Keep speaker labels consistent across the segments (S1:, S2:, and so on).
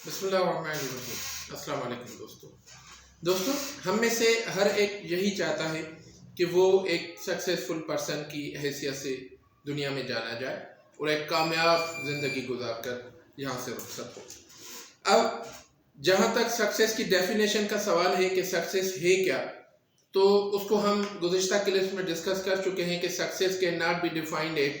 S1: बिस्मिल्लाहिर्रहमानिर्रहीम। अस्सलाम वालेकुम दोस्तों, हम में से हर एक यही चाहता है कि वो एक सक्सेसफुल पर्सन की हैसियत से दुनिया में जाना जाए और एक कामयाब ज़िंदगी गुजार कर यहाँ से रुखसत हो। अब जहाँ तक सक्सेस की डेफिनेशन का सवाल है कि सक्सेस है क्या, तो उसको हम गुज़िश्ता क्लिप्स में डिस्कस कर चुके हैं कि success can not be defined at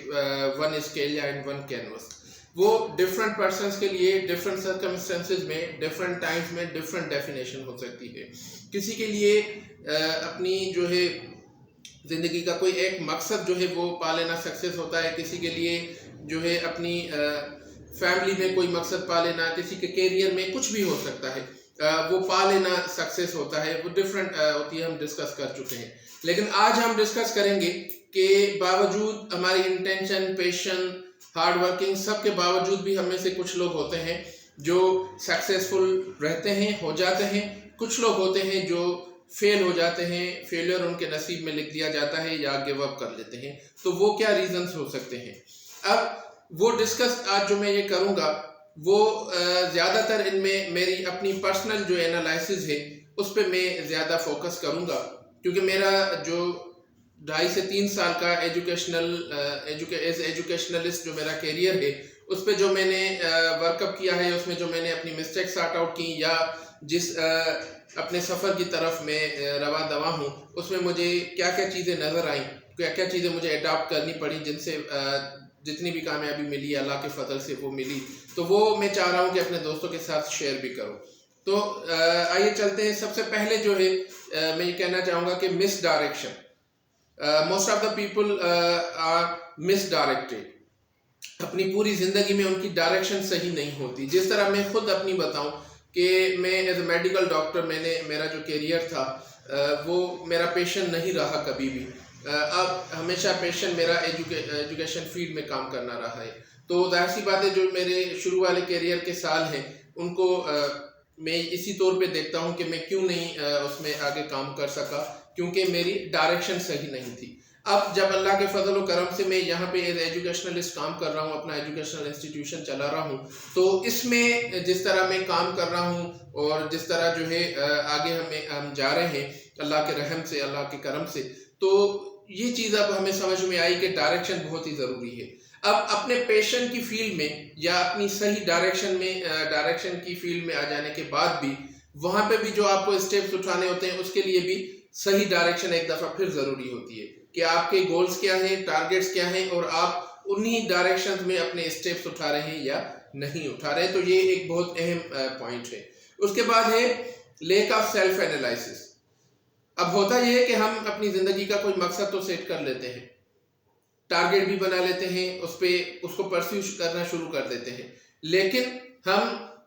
S1: one scale या इन वन कैनवस। वो डिफरेंट पर्सन्स के लिए डिफरेंट सर्कमस्टेंसेस में डिफरेंट टाइम्स में डिफरेंट डेफिनेशन हो सकती है। किसी के लिए अपनी जो है ज़िंदगी का कोई एक मकसद जो है वो पा लेना सक्सेस होता है, किसी के लिए जो है अपनी फैमिली में कोई मकसद पा लेना, किसी के कैरियर में कुछ भी हो सकता है, वो पा लेना सक्सेस होता है। वो डिफरेंट होती है, हम डिस्कस कर चुके हैं। लेकिन आज हम डिस्कस करेंगे कि बावजूद हमारी इंटेंशन, पैशन, हार्ड वर्किंग सब के बावजूद भी हम में से कुछ लोग होते हैं जो सक्सेसफुल रहते हैं, हो जाते हैं। कुछ लोग होते हैं जो फेल हो जाते हैं, फेलियर उनके नसीब में लिख दिया जाता है या गिव अप कर लेते हैं। तो वो क्या रीजंस हो सकते हैं, अब वो डिस्कस आज जो मैं ये करूँगा वो ज़्यादातर इनमें मेरी अपनी पर्सनल जो एनालिसिस है उस पर मैं ज़्यादा फोकस करूँगा, क्योंकि मेरा जो 2.5 से 3 साल का एजुकेशनलिस्ट जो मेरा कैरियर है उस पर जो मैंने वर्कअप किया है, उसमें जो मैंने अपनी मिस्टेक सॉर्ट आउट की या जिस अपने सफ़र की तरफ में रवा दवा हूँ, उसमें मुझे क्या क्या चीज़ें नज़र आई, क्या क्या चीज़ें मुझे अडॉप्ट करनी पड़ी, जिनसे जितनी भी कामयाबी मिली अल्लाह के फजल से वो मिली, तो वो मैं चाह रहा हूँ कि अपने दोस्तों के साथ शेयर भी करूँ। तो आइए चलते हैं। सबसे पहले जो है मैं ये कहना चाहूँगा कि misdirection. Most of the people are misdirected. अपनी पूरी ज़िंदगी में उनकी डायरेक्शन सही नहीं होती। जिस तरह मैं खुद अपनी बताऊं कि मैं एज ए मेडिकल डॉक्टर, मेरा जो कैरियर था वो मेरा पैशन नहीं रहा कभी भी। अब हमेशा पैशन मेरा एजुकेशन फील्ड में काम करना रहा है। तो जाहिर सी बात है, जो मेरे शुरू वाले कैरियर के साल हैं उनको मैं इसी तौर पे देखता हूँ कि मैं क्यों नहीं उसमें आगे काम कर सका, क्योंकि मेरी डायरेक्शन सही नहीं थी। अब जब अल्लाह के फजल व करम से मैं यहाँ पे एज एजुकेशनलिस्ट काम कर रहा हूँ, अपना एजुकेशनल इंस्टीट्यूशन चला रहा हूँ, तो इसमें जिस तरह मैं काम कर रहा हूँ और जिस तरह जो है आगे हम जा रहे हैं अल्लाह के रहम से, अल्लाह के करम से, तो ये चीज़ अब हमें समझ में आई कि डायरेक्शन बहुत ही ज़रूरी है। अब अपने पैशन की फील्ड में या अपनी सही डायरेक्शन की फील्ड में आ जाने के बाद भी वहाँ पे भी जो आपको स्टेप्स उठाने होते हैं, उसके लिए भी सही डायरेक्शन एक दफ़ा फिर ज़रूरी होती है कि आपके गोल्स क्या हैं, टारगेट्स क्या हैं और आप उन्हीं डायरेक्शन में अपने स्टेप्स उठा रहे हैं या नहीं उठा रहे। तो ये एक बहुत अहम पॉइंट है। उसके बाद है लेक ऑफ सेल्फ एनालिसिस। अब होता यह है कि हम अपनी ज़िंदगी का कोई मकसद तो सेट कर लेते हैं, टारगेट भी बना लेते हैं, उसको परस्यू करना शुरू कर देते हैं, लेकिन हम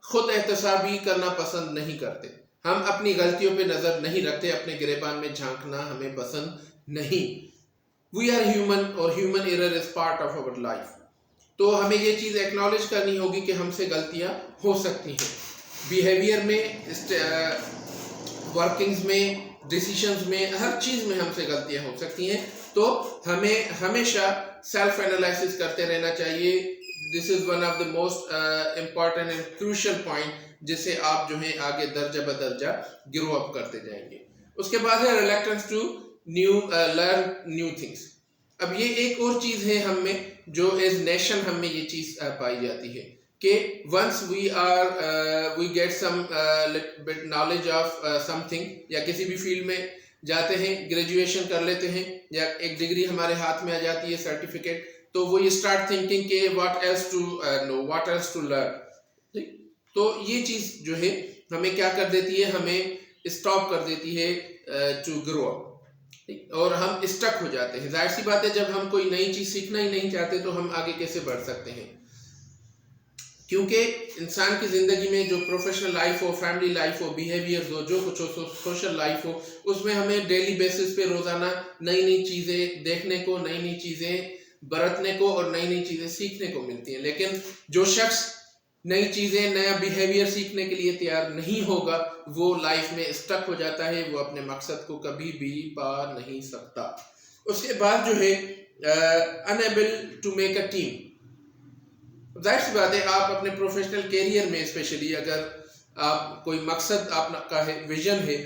S1: खुद एहतसाबी करना पसंद नहीं करते। हम अपनी गलतियों पे नज़र नहीं रखते, अपने गिरेबान में झांकना हमें पसंद नहीं। वी आर ह्यूमन और human error is part of our life. तो हमें ये चीज़ एक्नॉलेज करनी होगी कि हमसे गलतियाँ हो सकती हैं, बिहेवियर में, वर्किंग्स में, डिसीशंस में, हर चीज़ में हमसे गलतियाँ हो सकती हैं। तो हमें हमेशा सेल्फ एनालिसिस करते रहना चाहिए। This is one of the most important and crucial point, जिसे आप जो है आगे दर्जा बदर्जा ग्रो अप करते जाएंगे। उसके बाद है reluctance to learn new things. अब ये एक और चीज़ है हम में, जो एज नेशन हम में ये चीज़ पाई जाती है कि once we get some knowledge of something, या किसी भी फील्ड में जाते हैं, ग्रेजुएशन कर लेते हैं या एक डिग्री हमारे हाथ में आ जाती है, सर्टिफिकेट, तो वो ये स्टार्ट थिंकिंग के what else to know, what else to learn. तो ये चीज़ जो है हमें क्या कर देती है, हमें स्टॉप कर देती है टू ग्रो अप, और हम स्टक हो जाते हैं। जाहिर सी बात है, जब हम कोई नई चीज़ सीखना ही नहीं चाहते तो हम आगे कैसे बढ़ सकते हैं, क्योंकि इंसान की ज़िंदगी में जो प्रोफेशनल लाइफ हो, फैमिली लाइफ हो, बिहेवियर्स हो, जो कुछ हो, सोशल लाइफ हो, उसमें हमें डेली बेसिस पे रोज़ाना नई नई चीज़ें देखने को, नई नई चीज़ें बरतने को और नई नई चीज़ें सीखने को मिलती हैं। लेकिन जो शख्स नई चीज़ें, नया बिहेवियर सीखने के लिए तैयार नहीं होगा, वो लाइफ में स्टक हो जाता है, वो अपने मकसद को कभी भी पा नहीं सकता। उसके बाद जो है unable to make a team. जाहिर सी बात है आप अपने प्रोफेशनल कैरियर में स्पेशली अगर आप कोई मकसद आपका है, विजन है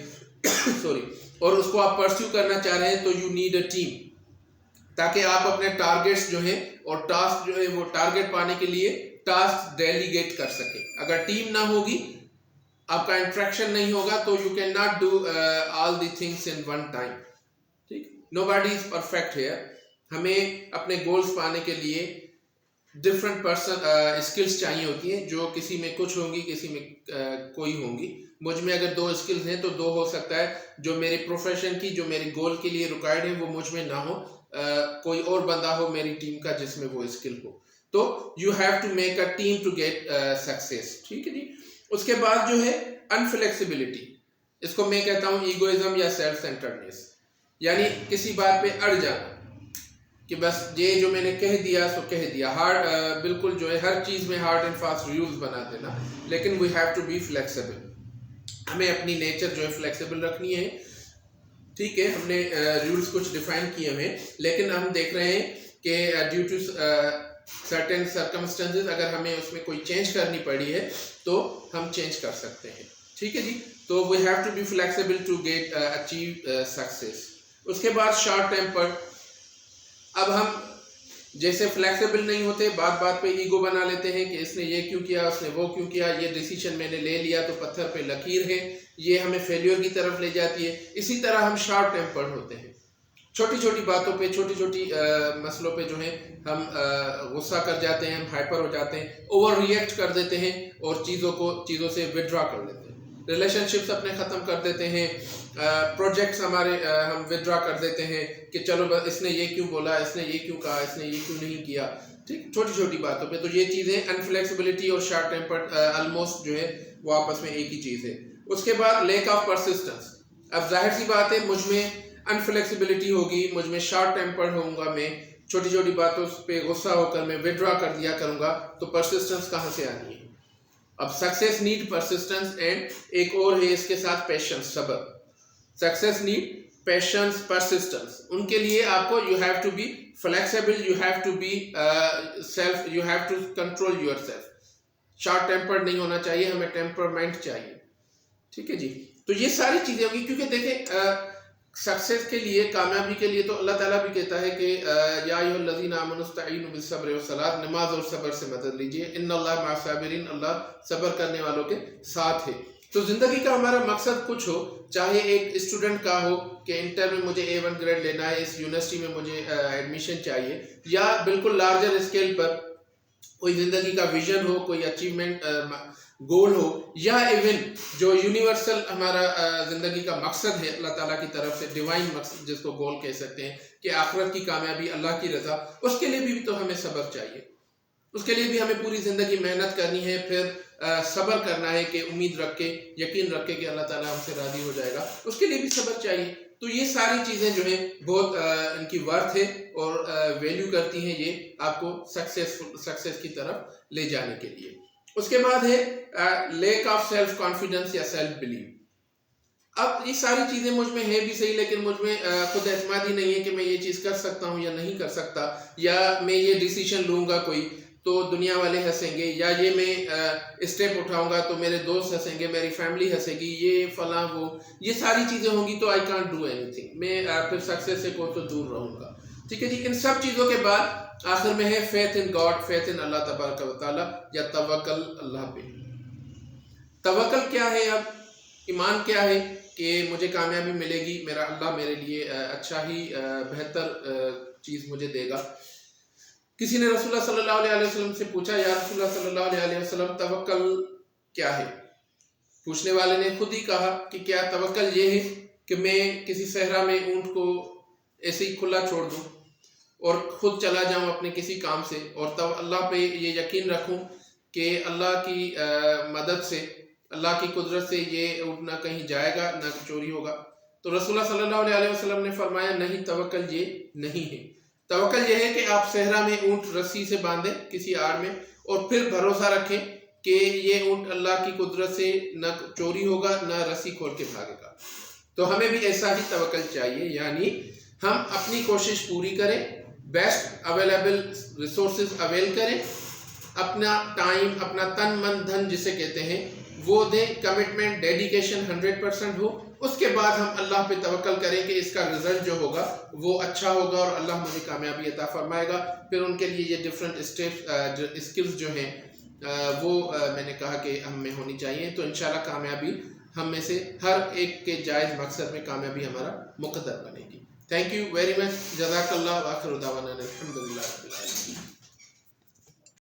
S1: सॉरी, और उसको आप परस्यू करना चाह रहे हैं तो यू नीड अ टीम, ताकि आप अपने टारगेट्स जो है और टास्क जो है वो टारगेट पाने के लिए टास्क डेलीगेट कर सके। अगर टीम ना होगी, आपका इंट्रैक्शन नहीं होगा, तो you can not do all the things in one time. ठीक, नोबडी इज परफेक्ट हियर। हमें अपने गोल्स पाने के लिए डिफरेंट पर्सन स्किल्स चाहिए होती हैं, जो किसी में कुछ होंगी, किसी में कोई होंगी। मुझ में अगर 2 स्किल्स हैं तो 2 हो सकता है, जो मेरे प्रोफेशन की, जो मेरे गोल के लिए रिक्वायर्ड है, वो मुझ में ना हो, कोई और बंदा हो मेरी टीम का जिसमें वो स्किल हो। तो you have to make a team to get success. ठीक है जी। उसके बाद जो है अनफ्लेक्सिबिलिटी, इसको मैं कहता हूँ ईगोइज्म या सेल्फ सेंटर्डनेस, यानी किसी बात पे अड़ जाना कि बस ये जो मैंने कह दिया सो कह दिया। हार्ड बिल्कुल जो है हर चीज़ में हार्ड एंड फास्ट रूल्स बना देना, लेकिन we have to be flexible. हमें अपनी नेचर जो है फ्लेक्सिबल रखनी है। ठीक है, हमने रूल्स कुछ डिफाइन किए हुए, लेकिन हम देख रहे हैं कि ड्यू टू सर्टेन सर्कमस्टेंसेस अगर हमें उसमें कोई चेंज करनी पड़ी है तो हम चेंज कर सकते हैं। ठीक है जी। तो we have to be flexible to get achieve success. उसके बाद शॉर्ट टेम्पर्ड, अब हम जैसे फ्लेक्सिबल नहीं होते, बात बात पे ईगो बना लेते हैं कि इसने ये क्यों किया, उसने वो क्यों किया, ये डिसीजन मैंने ले लिया तो पत्थर पे लकीर है, ये हमें फेल्योर की तरफ ले जाती है। इसी तरह हम शॉर्ट टेम्पर्ड होते हैं, छोटी छोटी बातों पे, छोटी छोटी मसलों पे जो है हम गुस्सा कर जाते हैं, हम हाइपर हो जाते हैं, ओवर रिएक्ट कर देते हैं और चीज़ों से विड्रॉ कर लेते हैं। रिलेशनशिप्स अपने ख़त्म कर देते हैं, प्रोजेक्ट्स हमारे हम विड्रॉ कर देते हैं कि चलो बस इसने ये क्यों बोला, इसने ये क्यों कहा, इसने ये क्यों नहीं किया। ठीक, छोटी छोटी बातों पे। तो ये चीज़ें अनफ्लेक्सिबिलिटी और शॉर्ट टेम्पर्ड ऑलमोस्ट जो है वो आपस में एक ही चीज़ है। उसके बाद लेक ऑफ परसिस्टेंस। अब जाहिर सी बात है, मुझ में अनफ्लेक्सिबिलिटी होगी, मुझ में शॉर्ट टेम्पर्ड होऊंगा, मैं छोटी छोटी बातों पे गुस्सा होकर मैं विड्रॉ कर दिया करूंगा, तो परसिस्टेंस कहाँ से आनी है। अब सक्सेस नीड परसिस्टेंस एंड एक और है इसके साथ पेशेंस, सब्र। Success need patience, persistence. उनके लिए आपको you have to be flexible, you have to be self, you have to control yourself. Short tempered नहीं होना चाहिए, हमें टेम्परमेंट चाहिए। ठीक है जी। तो ये सारी चीजें होंगी, क्योंकि देखें सक्सेस के लिए, कामयाबी के लिए तो अल्लाह ताला भी कहता है कि या अय्युहल्लज़ीना आमनू इस्तईनु बिस्सब्रि वस्सलात, नमाज और सब्र से मदद लीजिए, इन्नल्लाह मअस-साबिरीन, अल्लाह सब्र करने वालों के साथ है। तो ज़िंदगी का हमारा मकसद कुछ हो, चाहे एक स्टूडेंट का हो कि इंटर में मुझे A1 ग्रेड लेना है, इस यूनिवर्सिटी में मुझे एडमिशन चाहिए, या बिल्कुल लार्जर स्केल पर कोई ज़िंदगी का विजन हो, कोई अचीवमेंट गोल हो, या इवन जो यूनिवर्सल हमारा ज़िंदगी का मकसद है अल्लाह ताला की तरफ से, डिवाइन मकसद जिसको गोल कह सकते हैं कि आखिरत की कामयाबी, अल्लाह की रज़ा, उसके लिए भी तो हमें सब्र चाहिए। उसके लिए भी हमें पूरी ज़िंदगी मेहनत करनी है, फिर सब्र करना है कि उम्मीद रख के, यकीन रख के कि अल्लाह ताला हमसे राज़ी हो जाएगा, उसके लिए भी सब्र चाहिए। तो ये सारी चीज़ें जो हैं बहुत इनकी वर्थ है और वैल्यू करती हैं, ये आपको सक्सेस की तरफ ले जाने के लिए। उसके बाद है लेक ऑफ सेल्फ कॉन्फिडेंस या सेल्फ बिलीव। अब ये सारी चीज़ें मुझ में है भी सही, लेकिन मुझ में खुद एतमादी नहीं है कि मैं ये चीज़ कर सकता हूँ या नहीं कर सकता, या मैं ये डिसीजन लूँगा कोई तो दुनिया वाले हंसेंगे, या ये मैं स्टेप उठाऊंगा तो मेरे दोस्त हंसेंगे, मेरी फैमिली हंसेगी, ये फला वो, ये सारी चीज़ें होंगी तो आई कांट डू एनीथिंग, मैं फिर सक्सेस से कोई तो दूर रहूँगा। ठीक है जी। इन सब चीज़ों के बाद आखिर में है faith in God, faith in Allah तबारक व तआला, या तवक्कल अल्लाह पे। तवक्कल क्या है? अब ईमान क्या है कि मुझे कामयाबी मिलेगी, मेरा अल्लाह मेरे लिए अच्छा ही बेहतर चीज़ मुझे देगा। किसी ने रसूलुल्लाह सल्लल्लाहु अलैहि वसल्लम से पूछा, या रसूलुल्लाह सल्लल्लाहु अलैहि वसल्लम तवक्कल क्या है? पूछने वाले ने खुद ही कहा कि क्या तवक्कल ये है कि मैं किसी सहरा में ऊँट को ऐसे ही खुला छोड़ दूँ और खुद चला जाऊँ अपने किसी काम से, और तब अल्लाह पे ये यकीन रखूँ कि अल्लाह की मदद से, अल्लाह की कुदरत से ये ऊँट ना कहीं जाएगा, ना चोरी होगा। तो रसूलुल्लाह सल्लल्लाहु अलैहि वसल्लम ने फरमाया, नहीं, तवक्कल ये नहीं है। तवक्कल यह है कि आप सहरा में ऊँट रस्सी से बांधें किसी आड़ में, और फिर भरोसा रखें कि ये ऊँट अल्लाह की कुदरत से न चोरी होगा, न रस्सी खोल के भागेगा। तो हमें भी ऐसा ही तवक्कल चाहिए, यानी हम अपनी कोशिश पूरी करें, बेस्ट अवेलेबल रिसोर्सेज अवेल करें, अपना टाइम, अपना तन मन धन जिसे कहते हैं वो दें, कमिटमेंट डेडिकेशन 100% हो। उसके बाद हम अल्लाह पे तवक्कल करें कि इसका रिजल्ट जो होगा वो अच्छा होगा और अल्लाह मुझे कामयाबी अता फरमाएगा। फिर उनके लिए ये डिफरेंट स्टेप्स स्किल्स जो हैं वो मैंने कहा कि हम में होनी चाहिए। तो इंशाल्लाह कामयाबी हम में से हर एक के जायज़ मकसद में कामयाबी हमारा मुक़द्दर बनेगी। थैंक यू वेरी मच, जज़ाकल्लाह, व आखिर दावाना अल्हम्दुलिल्लाह रब्बिल आलमीन।